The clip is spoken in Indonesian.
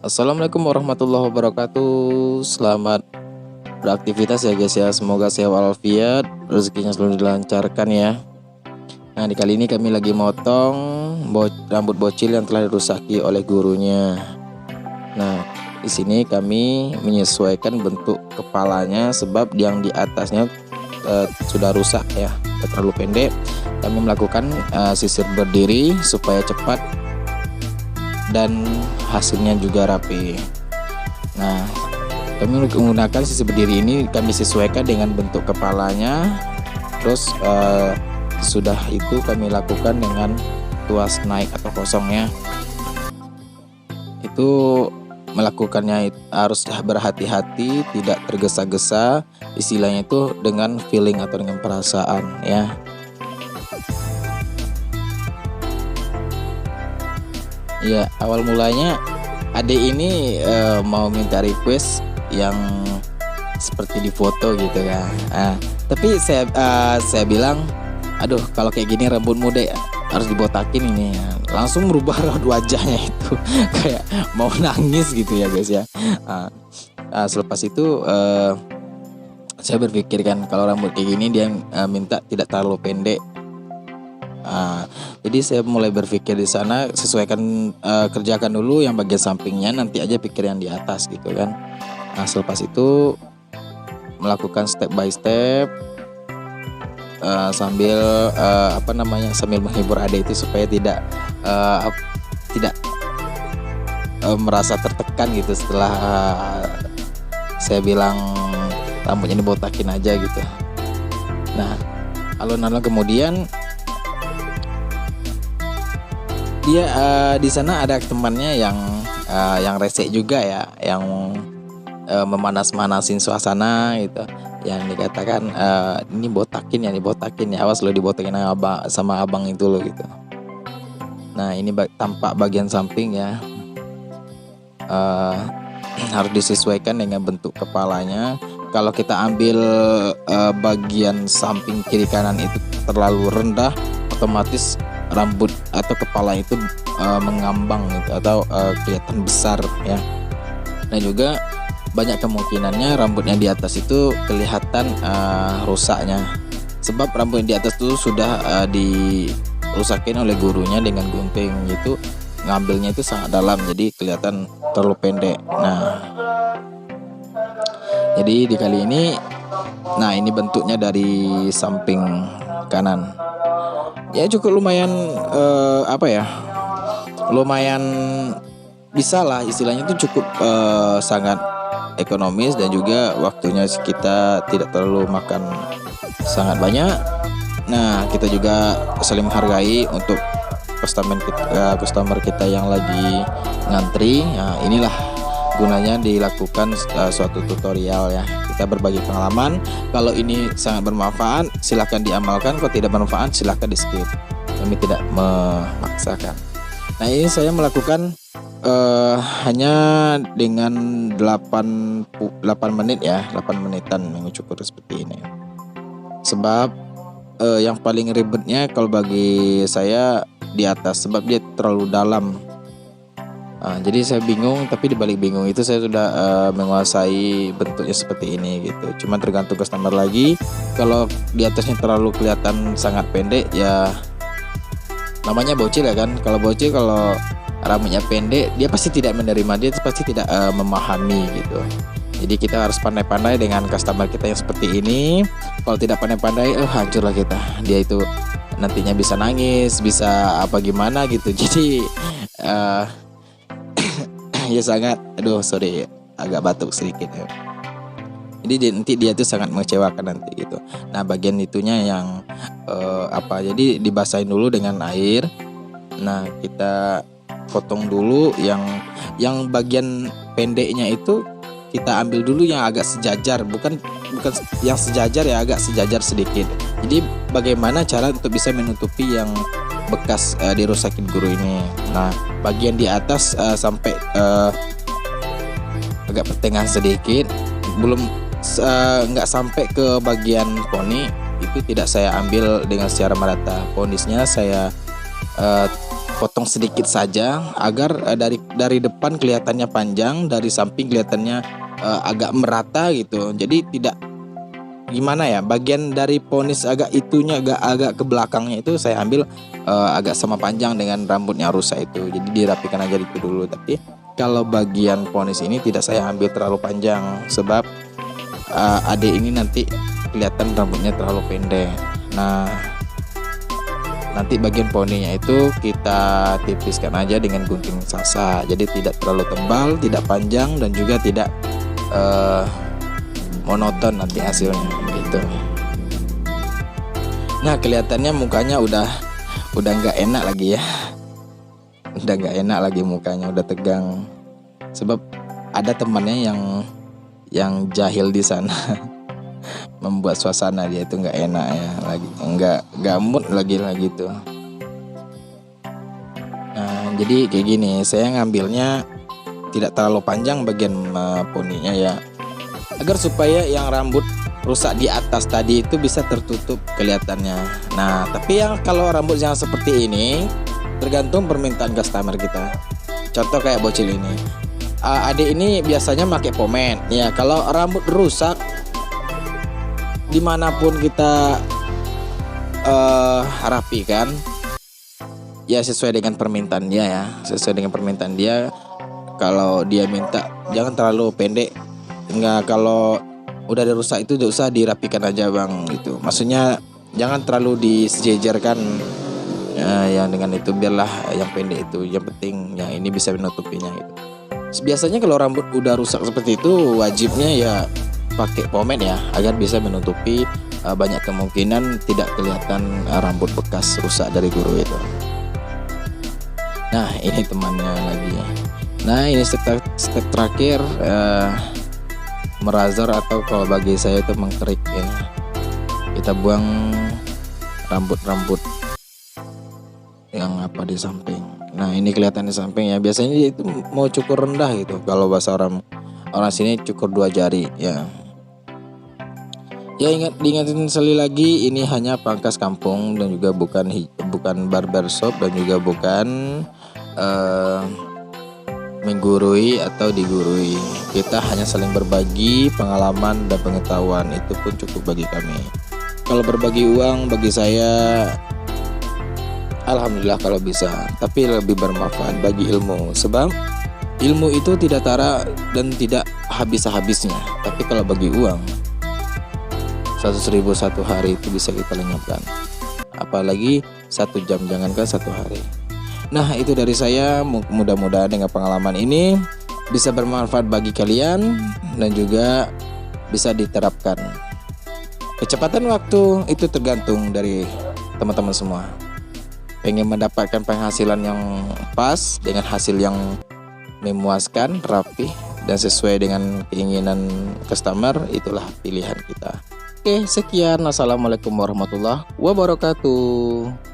Assalamualaikum warahmatullahi wabarakatuh. Selamat beraktivitas ya guys ya. Semoga sehat walafiat, rezekinya selalu dilancarkan ya. Nah, di kali ini kami lagi motong rambut bocil yang telah dirusaki oleh gurunya. Nah, di sini kami menyesuaikan bentuk kepalanya sebab yang di atasnya sudah rusak ya, terlalu pendek. Kami melakukan sisir berdiri supaya cepat dan hasilnya juga rapi. Nah, kami menggunakan sisir berdiri ini kami sesuaikan dengan bentuk kepalanya. Terus sudah itu kami lakukan dengan tuas naik atau kosongnya. Itu melakukannya harus berhati-hati, tidak tergesa-gesa. Istilahnya itu dengan feeling atau dengan perasaan ya. Ya, awal mulanya adik ini mau minta request yang seperti di foto gitu kan. Tapi saya bilang, aduh kalau kayak gini rambut muda harus dibotakin ini ya. Langsung merubah raut wajahnya itu kayak mau nangis gitu ya guys ya. Selepas itu saya berpikir kan kalau rambut kayak gini dia minta tidak terlalu pendek. Jadi saya mulai berpikir di sana, sesuaikan kerjakan dulu yang bagian sampingnya, nanti aja pikir yang di atas gitu kan. Selepas itu melakukan step by step sambil sambil menghibur adik itu supaya tidak merasa tertekan gitu setelah saya bilang rambutnya dibotakin aja gitu. Nah, alon-alon kemudian dia di sana ada temannya yang rese juga ya, yang memanas-manasin suasana gitu, yang dikatakan ini botakin ya, awas lo dibotakin sama abang itu lo gitu. Nah, ini tampak bagian samping ya, harus disesuaikan dengan bentuk kepalanya. Kalau kita ambil bagian samping kiri kanan itu terlalu rendah, otomatis rambut atau kepala itu mengambang gitu, atau kelihatan besar ya. Dan juga banyak kemungkinannya rambutnya di atas itu kelihatan rusaknya, sebab rambut yang di atas itu sudah dirusakin oleh gurunya dengan gunting gitu. Ngambilnya itu sangat dalam, jadi kelihatan terlalu pendek. Nah, jadi di kali ini, nah ini bentuknya dari samping kanan. Ya cukup lumayan lumayan bisa lah, istilahnya itu cukup sangat ekonomis, dan juga waktunya kita tidak terlalu makan sangat banyak. Nah, kita juga saling menghargai untuk customer kita yang lagi ngantri. Nah, inilah gunanya dilakukan suatu tutorial ya. Kita berbagi pengalaman. Kalau ini sangat bermanfaat, silahkan diamalkan. Kalau tidak bermanfaat, silahkan di skip. Kami tidak memaksakan. Nah, ini saya melakukan hanya dengan 8 menit ya, 8 menitan mengukur seperti ini. Sebab yang paling ribetnya kalau bagi saya di atas, sebab dia terlalu dalam. Jadi saya bingung, tapi dibalik bingung itu saya sudah menguasai bentuknya seperti ini gitu. Cuma tergantung customer lagi. Kalau di atasnya terlalu kelihatan sangat pendek ya, namanya bocil ya kan. Kalau bocil, kalau rambutnya pendek, dia pasti tidak menerima, dia pasti tidak memahami gitu. Jadi kita harus pandai-pandai dengan customer kita yang seperti ini. Kalau tidak pandai-pandai, hancurlah kita. Dia itu nantinya bisa nangis, bisa apa gimana gitu. Jadi ya sangat, sorry agak batuk sedikit ya. Jadi nanti dia tuh sangat mengecewakan nanti gitu. Nah, bagian itunya yang jadi dibasahin dulu dengan air. Nah, kita potong dulu yang bagian pendeknya itu, kita ambil dulu yang agak sejajar, bukan yang sejajar ya, agak sejajar sedikit. Jadi bagaimana cara untuk bisa menutupi yang bekas dirusakin guru ini. Nah, bagian di atas sampai agak pertengahan sedikit, belum nggak sampai ke bagian poni, itu tidak saya ambil dengan secara merata. Ponisnya saya potong sedikit saja agar dari depan kelihatannya panjang, dari samping kelihatannya agak merata gitu. Jadi tidak gimana ya, bagian dari ponis agak itunya agak ke belakangnya itu saya ambil agak sama panjang dengan rambutnya rusak itu. Jadi dirapikan aja itu dulu. Tapi kalau bagian ponis ini tidak saya ambil terlalu panjang, sebab adik ini nanti kelihatan rambutnya terlalu pendek. Nah, nanti bagian poninya itu kita tipiskan aja dengan gunting sasa. Jadi tidak terlalu tebal, tidak panjang, dan juga tidak monoton nanti hasilnya gitu. Nah, kelihatannya mukanya udah nggak enak lagi ya. Udah nggak enak lagi mukanya, udah tegang. Sebab ada temannya yang jahil di sana. Membuat suasana dia itu nggak enak ya, lagi nggak mood lagi gitu. Nah, jadi kayak gini, saya ngambilnya tidak terlalu panjang bagian poninya ya, agar supaya yang rambut rusak di atas tadi itu bisa tertutup kelihatannya. Nah, tapi yang kalau rambut yang seperti ini tergantung permintaan customer kita. Contoh kayak bocil ini, adik ini biasanya pakai pomade ya. Kalau rambut rusak dimanapun kita rapikan ya sesuai dengan permintaan dia ya, sesuai dengan permintaan dia. Kalau dia minta jangan terlalu pendek, enggak, kalau udah dirusak itu tidak usah dirapikan aja bang gitu. Maksudnya jangan terlalu disejajarkan yang dengan itu, biarlah yang pendek itu, yang penting yang ini bisa menutupinya gitu. Biasanya kalau rambut udah rusak seperti itu wajibnya ya pakai pomade ya, agar bisa menutupi banyak kemungkinan tidak kelihatan rambut bekas rusak dari guru itu. Nah, ini temannya lagi. Nah, ini step terakhir, merazor atau kalau bagi saya itu mengkerik ya. Kita buang rambut-rambut yang di samping. Nah, ini kelihatan di samping ya. Biasanya dia itu mau cukur rendah gitu. Kalau bahasa orang sini cukur 2 jari ya. Ya, diingatin sekali lagi, ini hanya pangkas kampung dan juga bukan barbershop dan juga bukan menggurui atau digurui. Kita hanya saling berbagi pengalaman dan pengetahuan, itu pun cukup bagi kami. Kalau berbagi uang bagi saya alhamdulillah kalau bisa, tapi lebih bermanfaat bagi ilmu. Sebab ilmu itu tidak tara dan tidak habis-habisnya. Tapi kalau bagi uang 100.000 satu hari itu bisa kita lenyapkan. Apalagi 1 jam, jangankan 1 hari. Nah, itu dari saya. Mudah-mudahan dengan pengalaman ini bisa bermanfaat bagi kalian dan juga bisa diterapkan. Kecepatan waktu itu tergantung dari teman-teman semua. Pengen mendapatkan penghasilan yang pas dengan hasil yang memuaskan, rapi, dan sesuai dengan keinginan customer, itulah pilihan kita. Oke, sekian. Assalamualaikum warahmatullahi wabarakatuh.